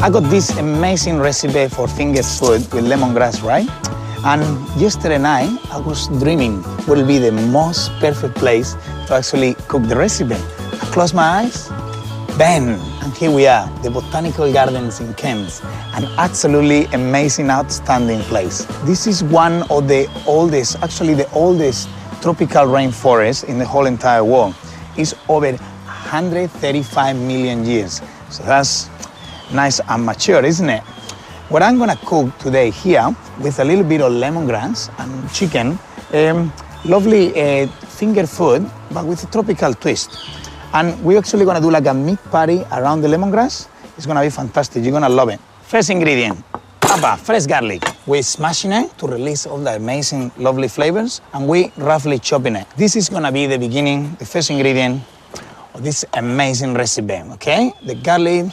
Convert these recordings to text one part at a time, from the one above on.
I got this amazing recipe for finger food with lemongrass, right? And yesterday night, I was dreaming what will be the most perfect place to actually cook the recipe. I closed my eyes, bang, and here we are, the Botanical Gardens in Kent, an absolutely amazing, outstanding place. This is one of the oldest, actually the oldest tropical rainforest in the whole entire world. It's over 135 million years. So that's nice and mature, isn't it? What I'm gonna cook today here with a little bit of lemongrass and chicken, lovely finger food, but with a tropical twist. And we're actually gonna do like a meat patty around the lemongrass. It's gonna be fantastic, you're gonna love it. First ingredient, fresh garlic. We're smashing it to release all the amazing, lovely flavors, and we're roughly chopping it. This is gonna be the beginning, the first ingredient of this amazing recipe, okay? The garlic,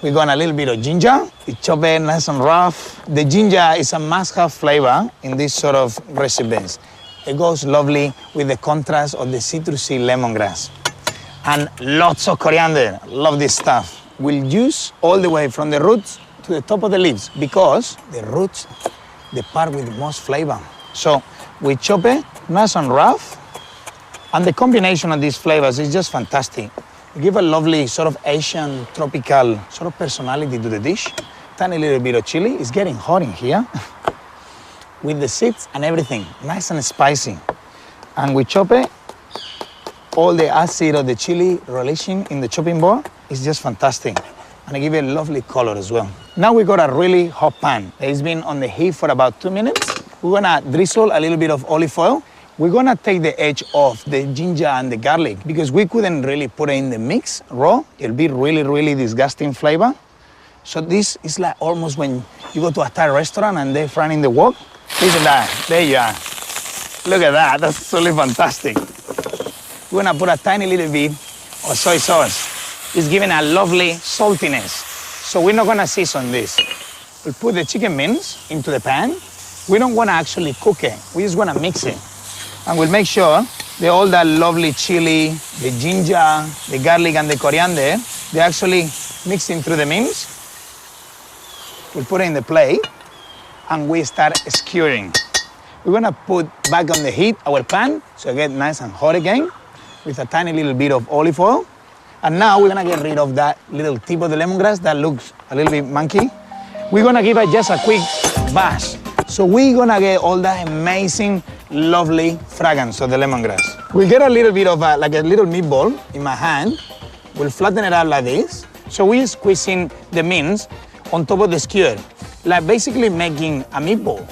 we're going a little bit of ginger. We chop it nice and rough. The ginger is a must-have flavor in these sort of recipes. It goes lovely with the contrast of the citrusy lemongrass. And lots of coriander. Love this stuff. We'll use all the way from the roots to the top of the leaves because the roots, the part with the most flavor. So we chop it nice and rough. And the combination of these flavors is just fantastic. Give a lovely sort of Asian tropical sort of personality to the dish. Tiny little bit of chili. It's getting hot in here. With the seeds and everything, nice and spicy. And we chop it. All the acid of the chili releasing in the chopping board is just fantastic. And I give it a lovely color as well. Now we got a really hot pan. It's been on the heat for about 2 minutes. We're gonna drizzle a little bit of olive oil. We're gonna take the edge off the ginger and the garlic because we couldn't really put it in the mix raw. It'll be really, really disgusting flavor. So this is like almost when you go to a Thai restaurant and they're frying the wok. Listen to that, there you are. Look at that, that's absolutely fantastic. We're gonna put a tiny little bit of soy sauce. It's giving a lovely saltiness. So we're not gonna season this. We'll put the chicken mince into the pan. We don't wanna actually cook it. We just wanna mix it. And we'll make sure that all that lovely chili, the ginger, the garlic, and the coriander, they actually mix in through the mince. We'll put it in the plate, and we start skewering. We're gonna put back on the heat our pan, so it gets nice and hot again, with a tiny little bit of olive oil. And now we're gonna get rid of that little tip of the lemongrass that looks a little bit manky. We're gonna give it just a quick bash. So we're gonna get all that amazing, lovely fragrance of the lemongrass. We'll get a little bit of like a little meatball in my hand. We'll flatten it out like this. So we're squeezing the mince on top of the skewer, like basically making a meatball.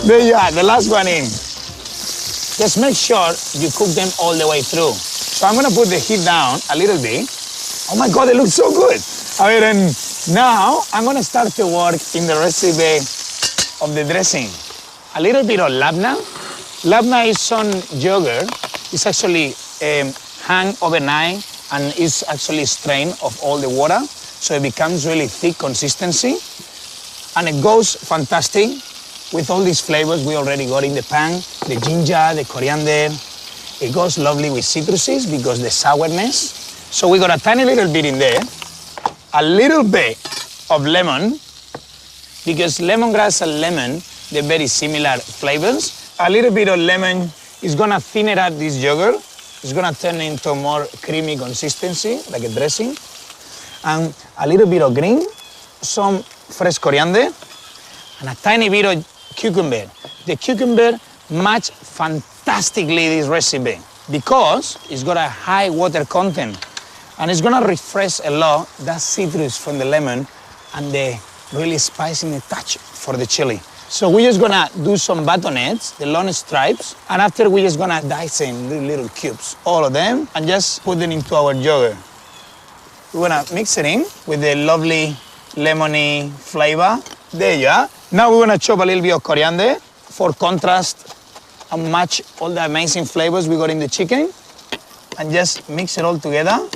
There you are, the last one in. Just make sure you cook them all the way through. So I'm gonna put the heat down a little bit. Oh my God, it looks so good. I mean, and now I'm gonna start to work in the recipe of the dressing. A little bit of labna. Labna is some yogurt. It's actually hung overnight and is actually strained of all the water. So it becomes really thick consistency. And it goes fantastic with all these flavors we already got in the pan, the ginger, the coriander. It goes lovely with citruses because the sourness. So we got a tiny little bit in there, a little bit of lemon, because lemongrass and lemon, they're very similar flavors. A little bit of lemon is gonna thin it out this yogurt. It's gonna turn into more creamy consistency, like a dressing. And a little bit of green, some fresh coriander, and a tiny bit of cucumber. The cucumber match fantastically this recipe because it's got a high water content and it's gonna refresh a lot that citrus from the lemon and the really spicy touch for the chili. So we're just gonna do some batonnets, the long stripes, and after we're just gonna dice in little cubes, all of them, and just put them into our yogurt. We're gonna mix it in with the lovely lemony flavor. There you are. Now we're gonna chop a little bit of coriander for contrast and match all the amazing flavors we got in the chicken and just mix it all together.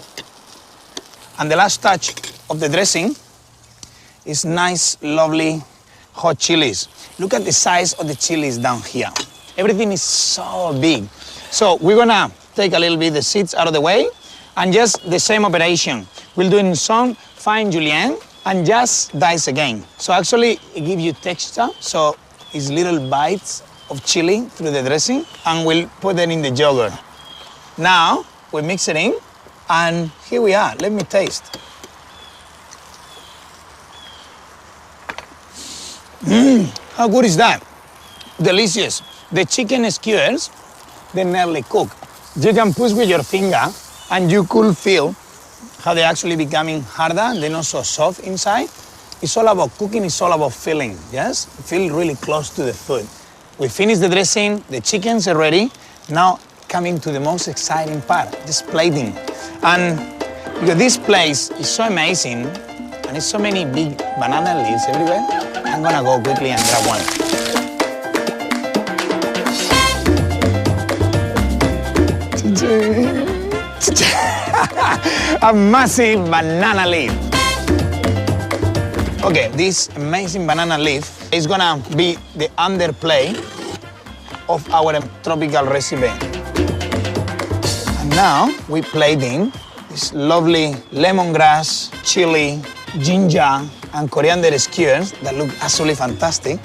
And the last touch of the dressing is nice, lovely, hot chilies. Look at the size of the chilies down here. Everything is so big. So we're gonna take a little bit the seeds out of the way and just the same operation. We'll do it in some fine julienne and just dice again. So actually it gives you texture. So it's little bites of chili through the dressing and we'll put it in the yogurt. Now we mix it in and here we are. Let me taste. How good is that? Delicious. The chicken skewers, they're nearly cooked. You can push with your finger and you could feel how they're actually becoming harder. They're not so soft inside. It's all about cooking, it's all about feeling, yes? Feel really close to the food. We finished the dressing, the chickens are ready. Now coming to the most exciting part, just plating. And because this place is so amazing and there's so many big banana leaves everywhere, I'm gonna go quickly and grab one. A massive banana leaf. Okay, this amazing banana leaf is gonna be the underplay of our tropical recipe. And now we plating this lovely lemongrass, chili, ginger, and coriander skewers that look absolutely fantastic.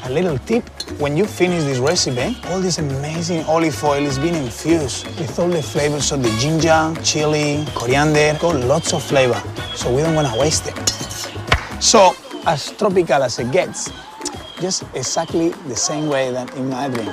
A little tip, when you finish this recipe, all this amazing olive oil is being infused with all the flavors of the ginger, chili, coriander, got lots of flavor, so we don't want to waste it. So, as tropical as it gets, just exactly the same way that in my dream.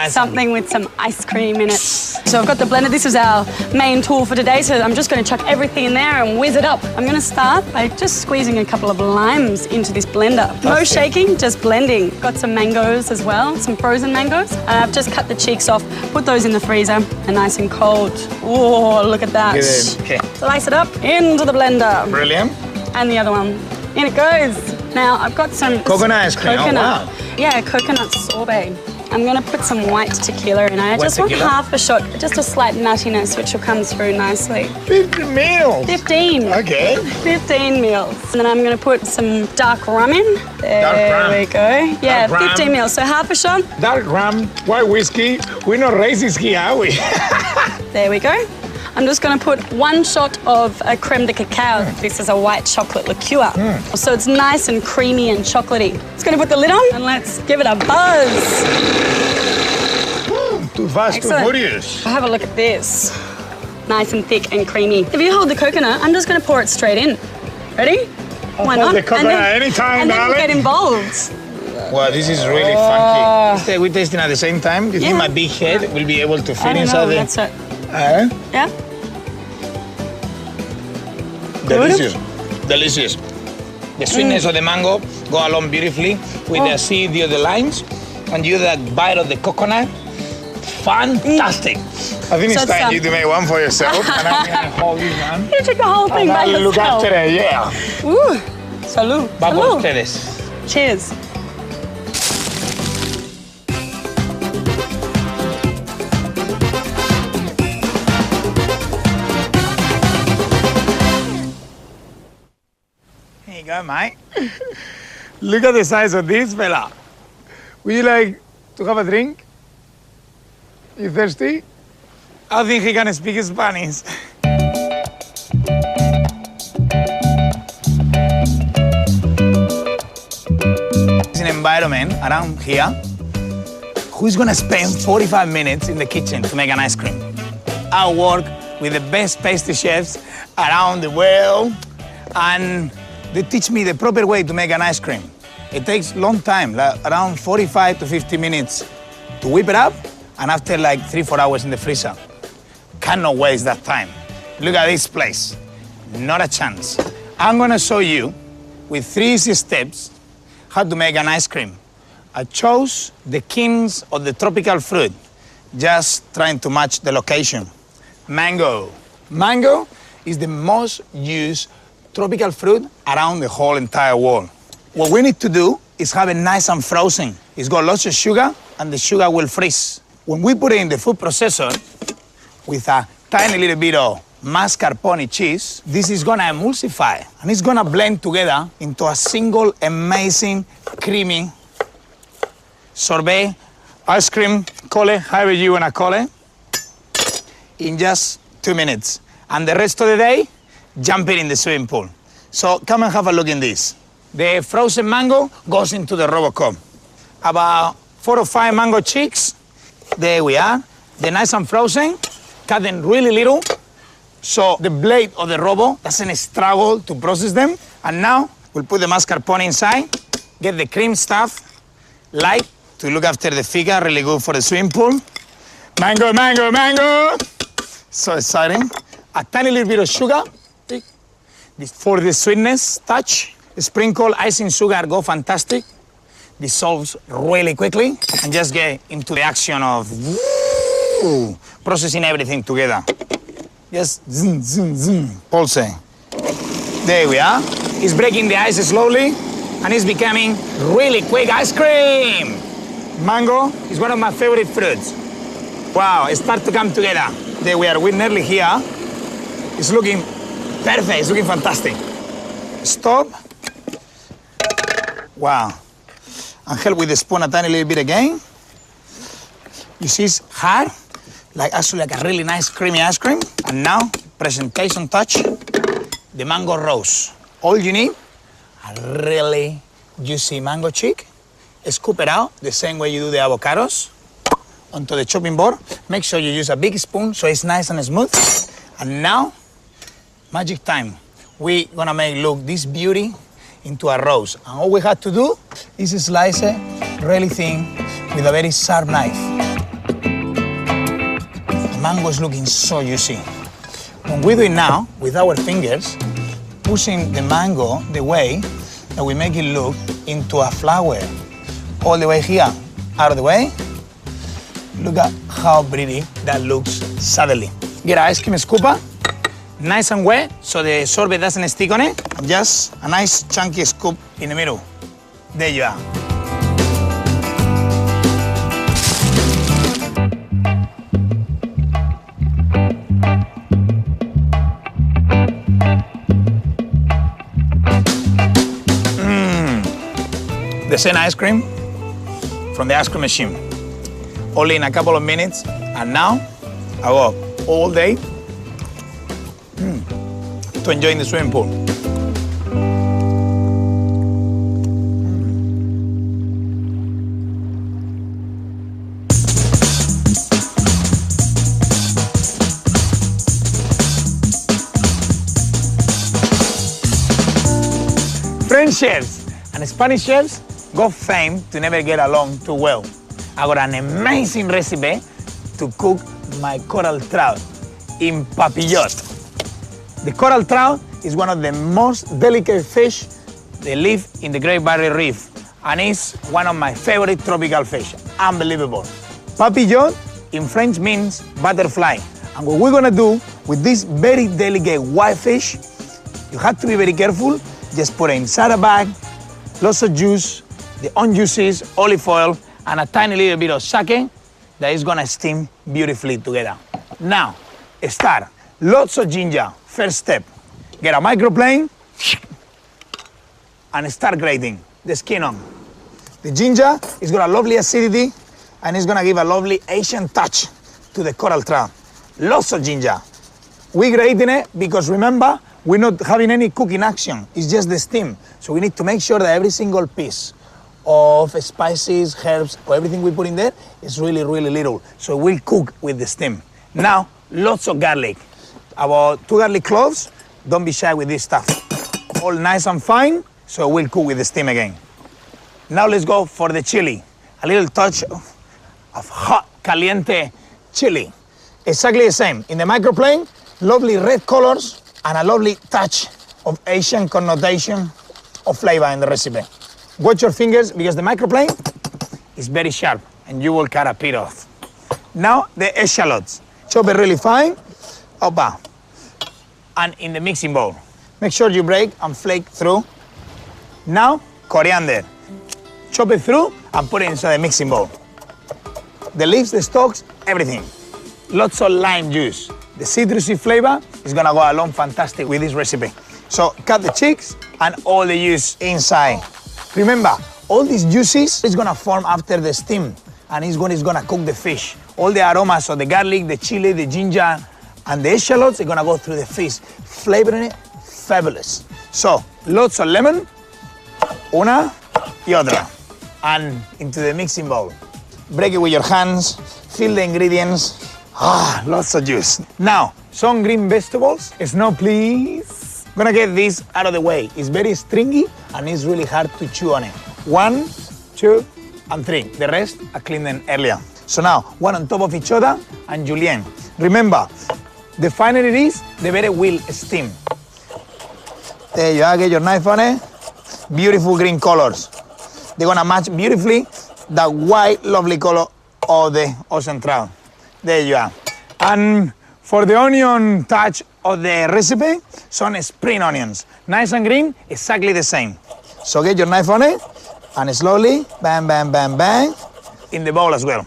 Something with some ice cream in it. So I've got the blender. This is our main tool for today, so I'm just going to chuck everything in there and whiz it up. I'm going to start by just squeezing a couple of limes into this blender. No shaking, just blending. Got some mangoes as well, some frozen mangoes. I've just cut the cheeks off, put those in the freezer, and nice and cold. Oh, look at that. Good. Okay. Slice it up into the blender. Brilliant. And the other one. In it goes. Now I've got some coconut ice cream. Coconut. Oh, wow. Yeah, coconut sorbet. I'm going to put some white tequila in. I just want half a shot, just a slight nuttiness, which will come through nicely. 50 mils. 15. Okay. 15 mils. And then I'm going to put some dark rum in. There we go. Yeah, 15 mils. So half a shot. Dark rum, white whiskey. We're not racist here, are we? There we go. I'm just going to put 1 shot of a creme de cacao. This is a white chocolate liqueur. So it's nice and creamy and chocolatey. Just going to put the lid on and let's give it a buzz. Too fast, Excellent. Too furious. Have a look at this. Nice and thick and creamy. If you hold the coconut, I'm just going to pour it straight in. Ready? Why not? The coconut anytime, and then darling. get involved. Wow, this is really funky. We're tasting at the same time. Do you think my big head will be able to finish I all don't know, the... that's it. Yeah? Delicious. Delicious. The sweetness of the mango go along beautifully with the acidity of the limes, and you that bite of the coconut. Fantastic. I think it's time you to make one for yourself, and I'm gonna hold this one. You took the whole thing by yourself. Look after it, yeah. Ooh. Salud. Vamos Salud. ustedes. Cheers. Here you go, mate. Look at the size of this fella. Would you like to have a drink? You thirsty? I think he can speak Spanish. It's an environment around here. Who's gonna spend 45 minutes in the kitchen to make an ice cream? I work with the best pastry chefs around the world, and they teach me the proper way to make an ice cream. It takes a long time, like around 45 to 50 minutes to whip it up, and after like 3-4 hours in the freezer. Cannot waste that time. Look at this place. Not a chance. I'm gonna show you with 3 easy steps how to make an ice cream. I chose the kings of the tropical fruit, just trying to match the location. Mango. Mango is the most used tropical fruit around the whole entire world. What we need to do is have it nice and frozen. It's got lots of sugar, and the sugar will freeze. When we put it in the food processor with a tiny little bit of mascarpone cheese, this is gonna emulsify, and it's gonna blend together into a single amazing, creamy sorbet, ice cream, call it however you wanna call it, in just 2 minutes. And the rest of the day, jump it in the swimming pool. So come and have a look in this. The frozen mango goes into the RoboCop. About 4 or 5 mango cheeks. There we are. They're nice and frozen, cut them really little, so the blade of the Robo doesn't struggle to process them. And now we'll put the mascarpone inside, get the cream stuff, light to look after the figure, really good for the swimming pool. Mango, mango, mango. So exciting. A tiny little bit of sugar for the sweetness touch. Sprinkle icing sugar, go fantastic. Dissolves really quickly, and just get into the action of processing everything together. Just zoom, zoom, zoom, pulse. There we are. It's breaking the ice slowly, and it's becoming really quick ice cream. Mango is one of my favorite fruits. Wow, it starts to come together. There we are, we're nearly here. It's looking perfect, it's looking fantastic. Stop. Wow. And help with the spoon a tiny little bit again. You see it's hard, actually like a really nice creamy ice cream. And now, presentation touch, the mango rose. All you need, a really juicy mango cheek. Scoop it out the same way you do the avocados onto the chopping board. Make sure you use a big spoon so it's nice and smooth. And now, magic time. We're gonna make, look, this beauty into a rose. And all we have to do is slice it really thin with a very sharp knife. The mango is looking so juicy. When we do it now, with our fingers, pushing the mango the way that we make it look into a flower. All the way here, out of the way. Look at how pretty that looks suddenly. Get an ice cream scooper. Nice and wet, so the sorbet doesn't stick on it. And just a nice chunky scoop in the middle. There you are. The same ice cream from the ice cream machine. Only in a couple of minutes, and now I go all day to enjoy in the swimming pool. French chefs and Spanish chefs got fame to never get along too well. I got an amazing recipe to cook my coral trout in papillote. The coral trout is one of the most delicate fish. They live in the Great Barrier Reef, and it's one of my favorite tropical fish. Unbelievable. Papillote in French means butterfly. And what we're gonna do with this very delicate white fish, you have to be very careful. Just put it inside a bag, lots of juice, the onion juices, olive oil, and a tiny little bit of sake that is gonna steam beautifully together. Now, start. Lots of ginger. First step. Get a microplane and start grating the skin on. The ginger is got a lovely acidity, and it's gonna give a lovely Asian touch to the coral trout. Lots of ginger. We're grating it because remember, we're not having any cooking action. It's just the steam. So we need to make sure that every single piece of spices, herbs, or everything we put in there is really, really little. So we'll cook with the steam. Now, lots of garlic. About 2 garlic cloves. Don't be shy with this stuff. All nice and fine, so we'll cook with the steam again. Now let's go for the chili. A little touch of hot, caliente chili. Exactly the same. In the microplane, lovely red colors and a lovely touch of Asian connotation of flavor in the recipe. Watch your fingers because the microplane is very sharp and you will cut a bit off. Now the eschalots. Chop it really fine. Opa. And in the mixing bowl. Make sure you break and flake through. Now, coriander. Chop it through and put it inside the mixing bowl. The leaves, the stalks, everything. Lots of lime juice. The citrusy flavor is gonna go along fantastic with this recipe. So cut the cheeks and all the juice inside. Remember, all these juices is gonna form after the steam and it's gonna cook the fish. All the aromas of the garlic, the chili, the ginger, and the eschalots are gonna go through the fish, flavoring it fabulous. So, lots of lemon, una y otra, and into the mixing bowl. Break it with your hands, fill the ingredients. Ah, lots of juice. Now, some green vegetables. Snow, please. I'm gonna get this out of the way. It's very stringy and it's really hard to chew on it. 1, 2, and 3. The rest I cleaned them earlier. So now, one on top of each other and julienne. Remember, the finer it is, the better will steam. There you are, get your knife on it. Beautiful green colors. They're gonna match beautifully the white, lovely color of the ocean trout. There you are. And for the onion touch of the recipe, some spring onions. Nice and green, exactly the same. So get your knife on it and slowly, bang, bang, bang, bang, in the bowl as well.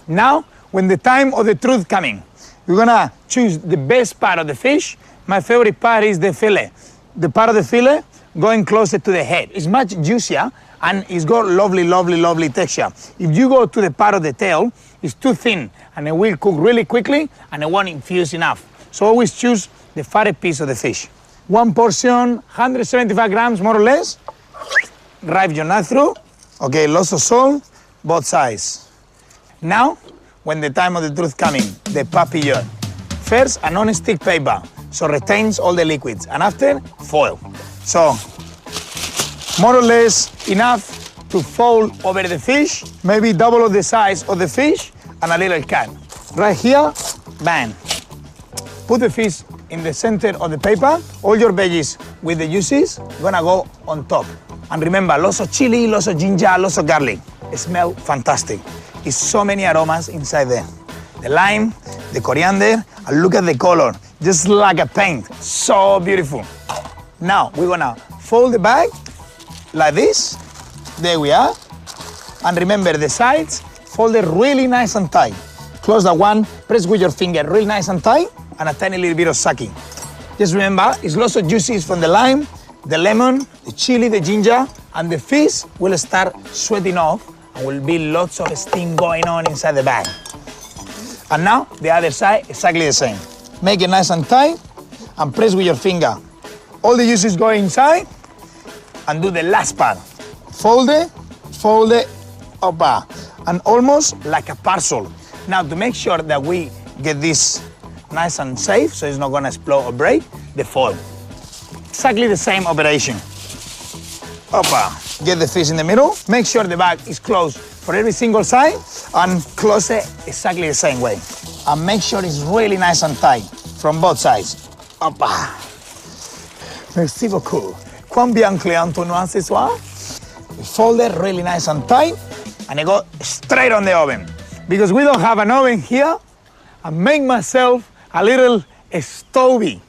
Now, when the time of the truth coming, you're gonna choose the best part of the fish. My favorite part is the fillet. The part of the fillet going closer to the head. It's much juicier and it's got lovely, lovely, lovely texture. If you go to the part of the tail, it's too thin and it will cook really quickly and it won't infuse enough. So always choose the fatty piece of the fish. One portion, 175 grams more or less. Drive your knife through. Okay, lots of salt, both sides. Now, when the time of the truth coming, the papillon. First, a non-stick paper, so retains all the liquids, and after, foil. So, more or less enough to fold over the fish, maybe double of the size of the fish, and a little cut. Right here, bang. Put the fish in the center of the paper. All your veggies with the juices gonna go on top. And remember, lots of chili, lots of ginger, lots of garlic. It smells fantastic. It's so many aromas inside there. The lime, the coriander, and look at the color, just like a paint. So beautiful. Now, we're gonna fold the bag like this. There we are. And remember the sides, fold it really nice and tight. Close that one, press with your finger really nice and tight, and a tiny little bit of sucking. Just remember, it's lots of juices from the lime, the lemon, the chili, the ginger, and the fish will start sweating off and will be lots of steam going on inside the bag. And now, the other side, exactly the same. Make it nice and tight and press with your finger. All the juices go inside and do the last part. Fold it, opa, and almost like a parcel. Now, to make sure that we get this nice and safe, so it's not gonna explode or break, the foil. Exactly the same operation. Opa, get the fish in the middle. Make sure the bag is closed for every single side and close it exactly the same way. And make sure it's really nice and tight from both sides. Opa. Merci beaucoup. Quand bien client tournoi ce soir? Fold it really nice and tight and I go straight on the oven. Because we don't have an oven here, I make myself a little stovey.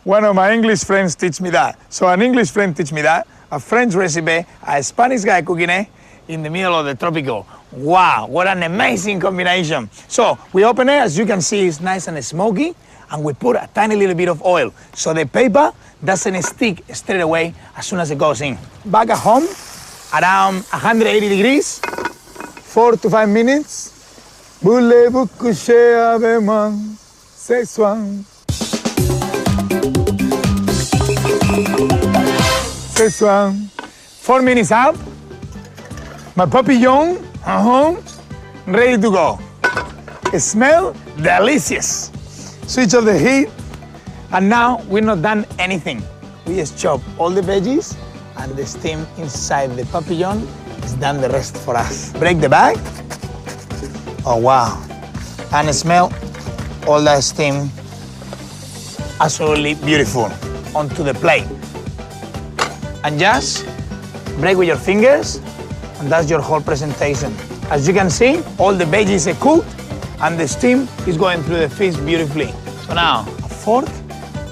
One of my English friends teach me that. So an English friend teach me that, a French recipe, a Spanish guy cooking it in the middle of the tropical. Wow, what an amazing combination. So we open it, as you can see, it's nice and smoky, and we put a tiny little bit of oil so the paper doesn't stick straight away as soon as it goes in. Back at home, around 180 degrees, 4 to 5 minutes. Voulez-vous coucher avec moi ce soir? Ce soir. 4 minutes out. My papillon at home, ready to go. It smells delicious. Switch off the heat. And now we're not done anything. We just chop all the veggies and the steam inside the papillon is done the rest for us. Break the bag. Oh wow. And smell all that steam. Absolutely beautiful. Onto the plate. And just break with your fingers and that's your whole presentation. As you can see, all the veggies are cooked and the steam is going through the fish beautifully. So now, a fork,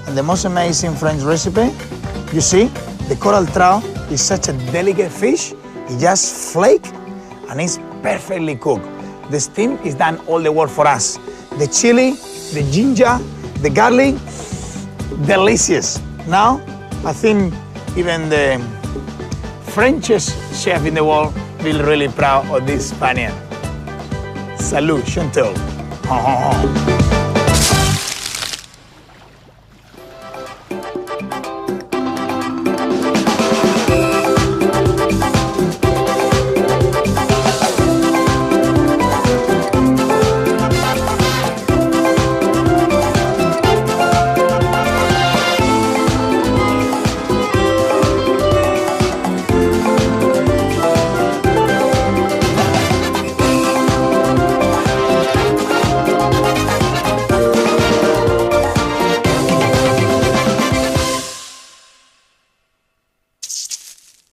and the most amazing French recipe. You see, the coral trout is such a delicate fish. It just flake, and it's perfectly cooked. The steam is done all the work for us. The chili, the ginger, the garlic, delicious. Now, I think even the Frenchest chef in the world will really proud of this Spaniard. Salud, Chantal.